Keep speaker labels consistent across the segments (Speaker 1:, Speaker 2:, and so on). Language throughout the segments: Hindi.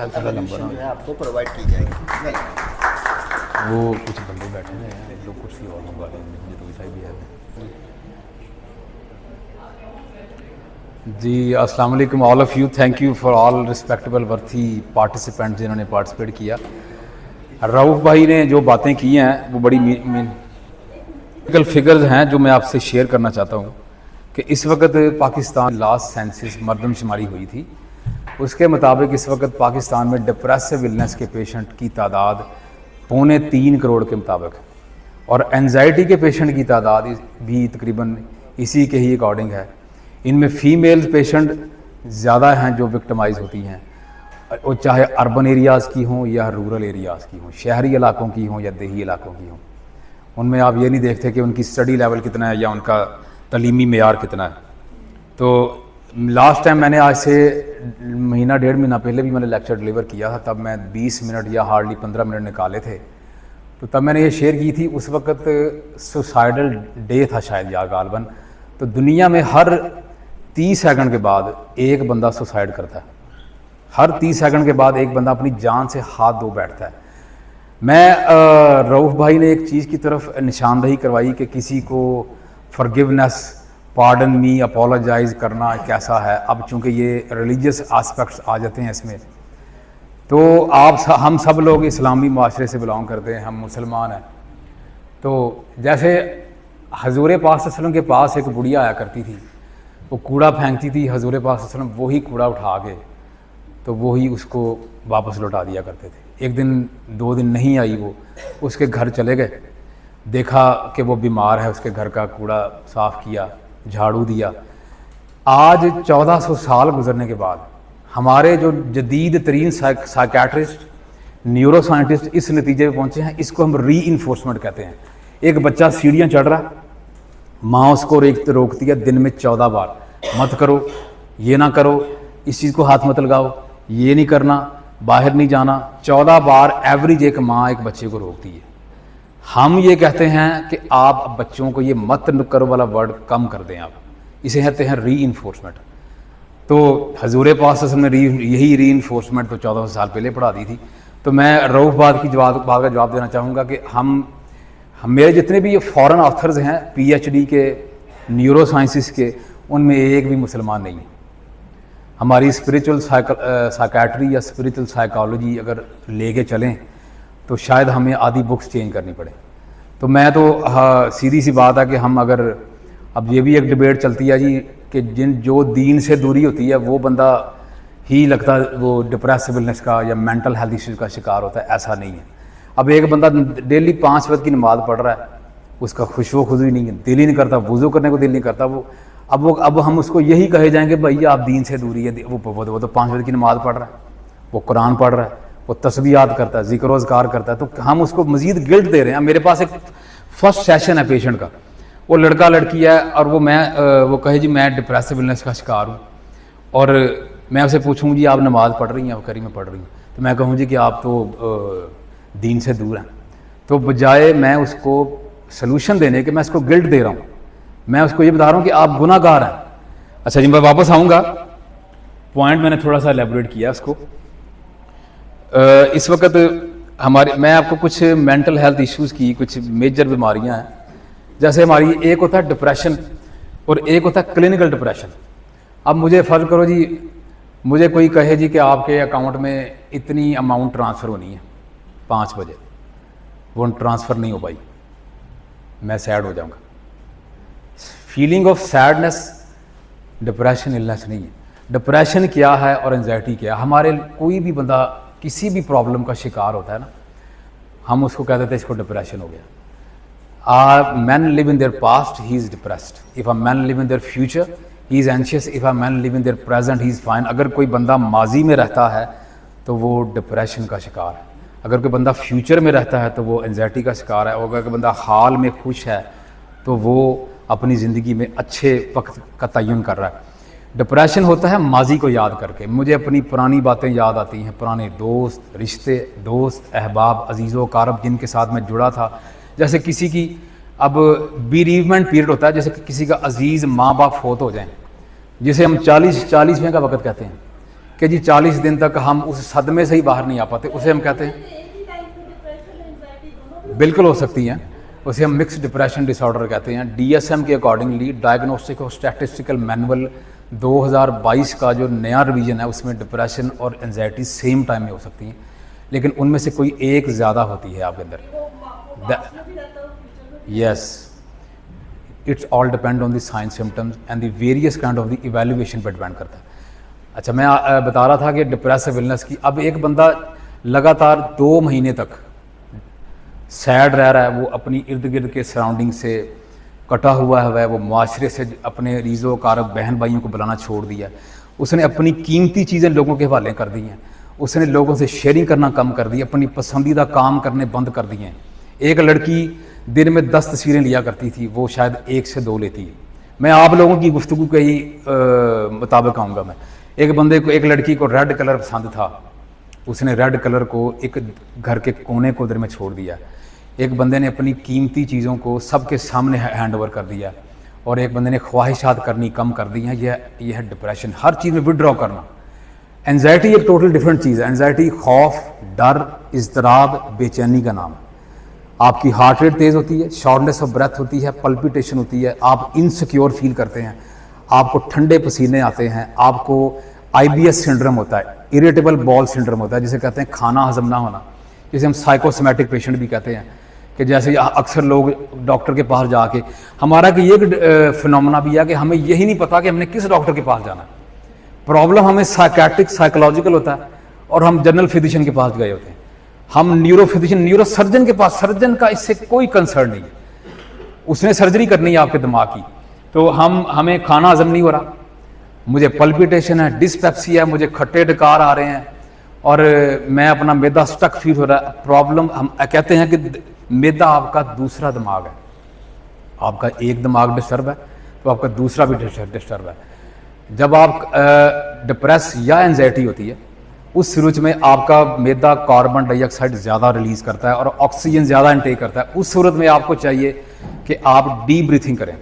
Speaker 1: हेल्थ का नंबर
Speaker 2: जो है आपको प्रोवाइड की जाएगी।
Speaker 1: वो कुछ बंदे बैठे हुए हैं, एक दो कुर्सी और मंगवा लेंगे, मुझे तो वैसा ही भी है। जी अस्सलाम वालेकुम all of you, thank you for all respectable worthy participant जिन्होंने पार्टिसिपेट किया। रऊफ़ भाई ने जो बातें की हैं वो बड़ी मीनिंगफुल फिगर्स हैं जो मैं आपसे शेयर करना चाहता हूँ कि इस वक्त पाकिस्तान लास्ट सेंसस मरदमशुमारी हुई थी, उसके मुताबिक इस वक्त पाकिस्तान में डिप्रेसिव इलनेस के पेशेंट की तादाद 2.25 करोड़ के मुताबिक, और एंजाइटी के पेशेंट की तादाद भी तकरीबन इसी के ही अकॉर्डिंग है। इनमें फ़ीमेल पेशेंट ज़्यादा हैं जो विक्टिमाइज़ होती हैं, वो चाहे अर्बन एरियाज़ की हों या रूरल एरियाज़ की हों, शहरी इलाकों की हों या देही इलाकों की हों। उनमें आप ये नहीं देखते कि उनकी स्टडी लेवल कितना है या उनका तलीमी मेयार कितना है। तो लास्ट टाइम मैंने आज से महीना डेढ़ महीना पहले भी मैंने लेक्चर डिलीवर किया था, तब मैं 20 मिनट या हार्डली 15 मिनट निकाले थे। तो तब मैंने ये शेयर की थी, उस वक्त सुसाइडल डे था शायद या गालबन। तो दुनिया में हर 30 सेकंड के बाद एक बंदा सुसाइड करता है, हर 30 सेकंड के बाद एक बंदा अपनी जान से हाथ धो बैठता है। मैं रऊफ़ भाई ने एक चीज़ की तरफ निशानदही करवाई कि किसी को फॉरगिवनेस, पार्डन मी, अपोलोजाइज़ करना कैसा है। अब चूँकि ये रिलीजियस एस्पेक्ट्स आ जाते हैं इसमें, तो हम सब लोग इस्लामी माशरे से बिलोंग करते हैं, हम मुसलमान हैं। तो जैसे हजूर पाक सल्लल्लाहु अलैहि वसल्लम के पास एक बुढ़िया आया करती थी, वो कूड़ा फेंकती थी, हजूर पाक सल्लल्लाहु अलैहि वसल्लम वही कूड़ा उठा के तो वही उसको वापस लौटा दिया करते थे। एक दिन 2 दिन नहीं आई वो, उसके घर चले गए, देखा कि वो बीमार है, उसके घर का कूड़ा साफ़ किया, झाड़ू दिया। आज 1400 साल गुजरने के बाद हमारे जो जदीद तरीन साइकेट्रिस्ट, न्यूरो साइंटिस्ट इस नतीजे पे पहुँचे हैं, इसको हम री इन्फोर्समेंट कहते हैं। एक बच्चा सीढ़ियाँ चढ़ रहा, माँ उसको रोकती है दिन में 14 बार, मत करो, ये ना करो, इस चीज़ को हाथ मत लगाओ, ये नहीं करना, बाहर नहीं जाना। 14 बार एवरेज एक माँ एक बच्चे को रोकती है। हम ये कहते हैं कि आप बच्चों को ये मत करो वाला वर्ड कम कर दें, आप इसे कहते हैं री इन्फोर्समेंट। तो हजूर पाक ने यही री इन्फोर्समेंट तो 1400 साल पहले पढ़ा दी थी। तो मैं रऊफ़ बात का जवाब देना चाहूँगा कि हम मेरे जितने भी फॉरेन ऑथर्स हैं PhD के न्यूरो साइंसिस के, उनमें एक भी मुसलमान नहीं है। हमारी स्पिरिचुअल साइकेट्री या स्पिरिचुअल साइकोलॉजी अगर लेके चलें तो शायद हमें आधी बुक्स चेंज करनी पड़े। तो मैं तो सीधी सी बात है कि हम अगर, अब ये भी एक डिबेट चलती है जी कि जो दीन से दूरी होती है वो बंदा ही लगता वो डिप्रेसिवनेस का या मेंटल हेल्थ इश्यूज का शिकार होता है, ऐसा नहीं है। अब एक बंदा डेली 5 वक्त की नमाज़ पढ़ रहा है, उसका खुशो खुशी नहीं है, दिल ही नहीं करता, वज़ू करने को दिल नहीं करता, अब हम उसको यही कहे जाएंगे भैया आप दीन से दूरी है। वो तो 5 वक्त की नमाज़ पढ़ रहा है, वो कुरान पढ़ रहा है, वो तस्बीहात करता है, ज़िक्र वज़कार करता है, तो हम उसको मज़ीद गिल्ट दे रहे हैं। मेरे पास एक फर्स्ट सेशन है पेशेंट का, वो लड़का लड़की है और वो कहे जी मैं डिप्रेसिव इलनेस का शिकार हूँ, और मैं उसे पूछूँ जी आप नमाज़ पढ़ रही हैं? वो कह रही मैं पढ़ रही हूँ। तो मैं कहूँ जी कि आप तो दीन से दूर हैं। तो बजाय मैं उसको सलूशन देने के मैं इसको गिल्ट दे रहा हूँ, मैं उसको ये बता रहा हूँ कि आप गुनाहगार हैं। अच्छा जी, मैं वापस आऊँगा, पॉइंट मैंने थोड़ा सा एलेबोरेट किया उसको। इस वक्त मैं आपको कुछ मेंटल हेल्थ इश्यूज़ की कुछ मेजर बीमारियां हैं। जैसे हमारी एक होता है डिप्रेशन और एक होता है क्लिनिकल डिप्रेशन। अब मुझे फ़र्ज करो जी, मुझे कोई कहे जी कि आपके अकाउंट में इतनी अमाउंट ट्रांसफ़र होनी है 5 बजे, वो ट्रांसफ़र नहीं हो पाई, मैं सैड हो जाऊँगा। Feeling of sadness depression illness नहीं है। डिप्रेशन क्या है और एंजाइटी क्या है? हमारे कोई भी बंदा किसी भी प्रॉब्लम का शिकार होता है ना, हम उसको कहते थे इसको डिप्रेशन हो गया। Man live in their past, he is depressed. If a man live in their future, he is anxious. If a man live in their present, he is fine. अगर कोई बंदा माजी में रहता है तो वो डिप्रेशन का शिकार है, अगर कोई बंदा फ्यूचर में रहता है तो वो एंजाइटी का शिकार है, और अगर कोई बंदा हाल में खुश है तो वो अपनी ज़िंदगी में अच्छे वक्त का तयन कर रहा है। डिप्रेशन होता है माजी को याद करके, मुझे अपनी पुरानी बातें याद आती हैं, पुराने दोस्त, रिश्ते, दोस्त, अहबाब, अजीज़ो कारब जिनके साथ मैं जुड़ा था। जैसे किसी की अब बीरीवमेंट पीरियड होता है, जैसे किसी का अजीज़ माँ बाप फोत हो जाएं, जिसे हम 40वें का वक्त कहते हैं कि जी 40 दिन तक हम उस सदमे से ही बाहर नहीं आ पाते, उसे हम कहते हैं, बिल्कुल हो सकती हैं, उसे हम मिक्स डिप्रेशन डिसऑर्डर कहते हैं। DSM के अकॉर्डिंगली डायग्नोस्टिक और स्टैटिस्टिकल मैनुअल 2022 का जो नया रिवीजन है उसमें डिप्रेशन और एंजाइटी सेम टाइम में हो सकती हैं, लेकिन उनमें से कोई एक ज़्यादा होती है आपके अंदर। Yes, it's all depend on the sign symptoms and the various kind of the evaluation पर डिपेंड करता है। अच्छा, मैं बता रहा था कि डिप्रेसिव इलनेस की, अब एक बंदा लगातार 2 महीने तक सैड रह रहा है, वो अपनी इर्द गिर्द के सराउंडिंग से कटा हुआ है, वो माशरे से अपने रीज़ो कारब बहन भाइयों को बुलाना छोड़ दिया, उसने अपनी कीमती चीज़ें लोगों के हवाले कर दी हैं, उसने लोगों से शेयरिंग करना कम कर दी, अपनी पसंदीदा काम करने बंद कर दिए हैं। एक लड़की दिन में 10 तस्वीरें लिया करती थी, वो शायद 1 से 2 लेती है। मैं आप लोगों की गुफ्तगू के ही मुताबिक आऊँगा। मैं एक बंदे को, एक लड़की को रेड कलर पसंद था, उसने रेड कलर को एक घर के कोने कोदर में छोड़ दिया। एक बंदे ने अपनी कीमती चीज़ों को सबके सामने हैंड ओवर कर दिया, और एक बंदे ने ख्वाहिशात करनी कम कर दी हैं। यह है डिप्रेशन, हर चीज़ में विड्रॉ करना। एंजाइटी एक टोटल डिफरेंट चीज़ है। एंजाइटी खौफ, डर, इज़्तिराब, बेचैनी का नाम है। आपकी हार्ट रेट तेज़ होती है, शॉर्टनेस ऑफ ब्रेथ होती है, पल्पिटेशन होती है, आप इनसिक्योर फील करते हैं, आपको ठंडे पसीने आते हैं, आपको IBS सिंड्रोम होता है, इरिटेबल बॉल सिंड्रोम होता है, जिसे कहते हैं खाना हजम ना होना, जिसे हम साइकोसोमैटिक पेशेंट भी कहते हैं। कि जैसे अक्सर लोग डॉक्टर के पास जाके, हमारा कि ये फिनोमेना भी है कि हमें यही नहीं पता कि हमने किस डॉक्टर के पास जाना है। प्रॉब्लम हमें साइकेट्रिक साइकोलॉजिकल होता है, और हम जनरल फिजिशियन के पास गए होते हैं, हम न्यूरो फिजिशियन न्यूरो सर्जन के पास, सर्जन का इससे कोई कंसर्न नहीं है, उसने सर्जरी करनी है आपके दिमाग की। तो हमें खाना हजम नहीं हो रहा, मुझे पल्पिटेशन है, डिस्पेप्सी है, मुझे खट्टे डकार आ रहे हैं, और मैं अपना मैदा स्टक फील हो रहा है। प्रॉब्लम, हम कहते हैं कि मैदा आपका दूसरा दिमाग है। आपका एक दिमाग डिस्टर्ब है तो आपका दूसरा भी डिस्टर्ब है। जब आप डिप्रेस या एंजाइटी होती है, उस सूरज में आपका मैदा कार्बन डाइऑक्साइड ज़्यादा रिलीज़ करता है और ऑक्सीजन ज़्यादा इनटेक करता है। उस सूरत में आपको चाहिए कि आप डीप ब्रीथिंग करें।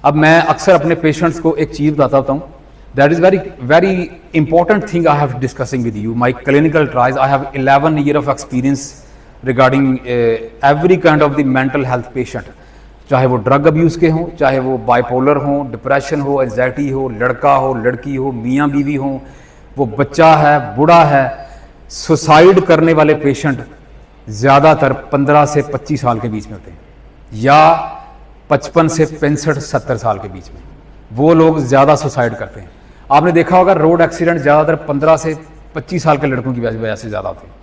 Speaker 1: अब मैं अक्सर अपने पेशेंट्स को एक चीज़ बताता हूँ, that is very important thing I have discussing with you. My clinical trials, I have 11 years of experience regarding every kind of the mental health patient, चाहे वो ड्रग अब्यूज़ के हों, चाहे वो बाइपोलर हों, डिप्रेशन हो, एंजाइटी हो, लड़का हो, लड़की हो, मियाँ बीवी हों, वो बच्चा है, बूढ़ा है। सुसाइड करने वाले पेशेंट ज़्यादातर 15 से 25 साल के बीच में होते हैं, या 55 से 65-70 साल के बीच में, वो लोग ज़्यादा सुसाइड करते हैं। आपने देखा होगा रोड एक्सीडेंट ज़्यादातर 15 से 25 साल के लड़कों की वजह से ज़्यादा होते हैं।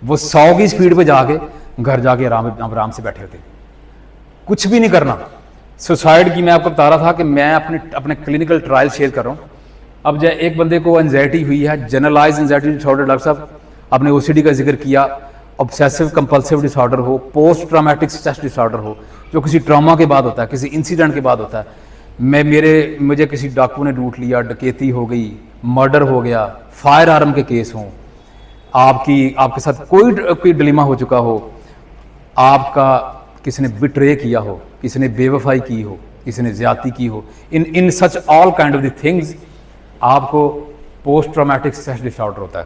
Speaker 1: वो 100 की स्पीड पे जाके घर जाके आराम से बैठे होते हैं, कुछ भी नहीं करना। सुसाइड की मैं आपको बता रहा था कि मैं अपने क्लिनिकल ट्रायल शेयर कर रहा हूँ। अब जब एक बंदे को एंजाइटी हुई है, जनरलाइज एंजाइटी डिसऑर्डर, डॉक्टर साहब आपने OCD का जिक्र किया, ऑब्सेसिव कंपल्सिव डिसऑर्डर हो, पोस्ट ट्रॉमेटिक स्ट्रेस डिसऑर्डर हो, जो किसी ट्रॉमा के बाद होता है, किसी इंसिडेंट के बाद होता है। मुझे किसी डाकू ने लूट लिया, डकैती हो गई, मर्डर हो गया, फायर आर्म के केस हों, आपके साथ कोई डिलेमा हो चुका हो, आपका किसी ने बिट्रे किया हो, किसी ने बेवफाई की हो, किसी ने ज्यादती की हो, in such all kind of the things आपको पोस्ट ट्रॉमेटिक स्ट्रेस डिसऑर्डर होता है।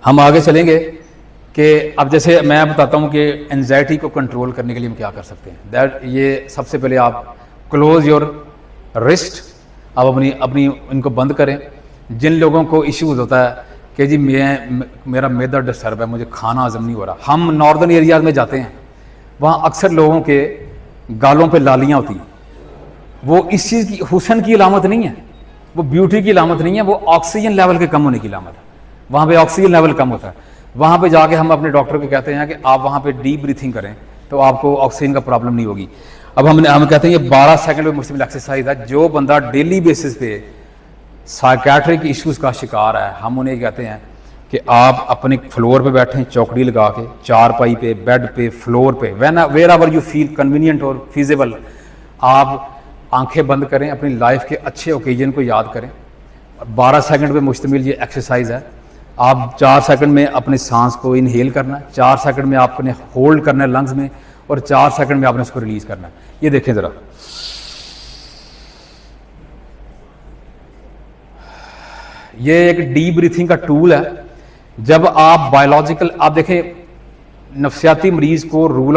Speaker 1: हम आगे चलेंगे कि अब जैसे मैं बताता हूं कि एंजाइटी को कंट्रोल करने के लिए हम क्या कर सकते हैं। दैट ये सबसे पहले आप क्लोज योर रिस्ट, आप अपनी इनको बंद करें। जिन लोगों को इश्यूज होता है कि जी मेरा मैदा डिस्टर्ब है, मुझे खाना हजम नहीं हो रहा, हम नॉर्दर्न एरियाज में जाते हैं, वहाँ अक्सर लोगों के गालों पे लालियाँ होती हैं। वो इस चीज़ की हुस्न की अलामत नहीं है, वो ब्यूटी की अलामत नहीं है, वो ऑक्सीजन लेवल के कम होने की अलामत है। वहाँ पे ऑक्सीजन लेवल कम होता है। वहाँ पे जाके हम अपने डॉक्टर को कहते हैं कि आप वहाँ पे डीप ब्रीथिंग करें तो आपको ऑक्सीजन का प्रॉब्लम नहीं होगी। अब हम कहते हैं ये 12 सेकंड में मुश्तमिल एक्सरसाइज है। जो बंदा डेली बेसिस पे साइकेट्रिक इश्यूज़ का शिकार है, हम उन्हें कहते हैं कि आप अपने फ्लोर पे बैठें, चौकड़ी लगा के, चारपाई पे, बेड पे, फ्लोर पे, wherever you feel convenient और फीजेबल, आप आंखें बंद करें, अपनी लाइफ के अच्छे ओकेजन को याद करें। 12 सेकंड पे मुश्तमिल ये एक्सरसाइज है। आप 4 सेकंड में अपने सांस को इनहेल करना है, 4 सेकंड में आपने होल्ड करना है लंग्स में, और 4 सेकंड में आपने उसको रिलीज करना है। ये देखें ज़रा, ये एक डीप ब्रीथिंग का टूल है। जब आप बायोलॉजिकल, आप देखें नफ्सियाती मरीज को रूल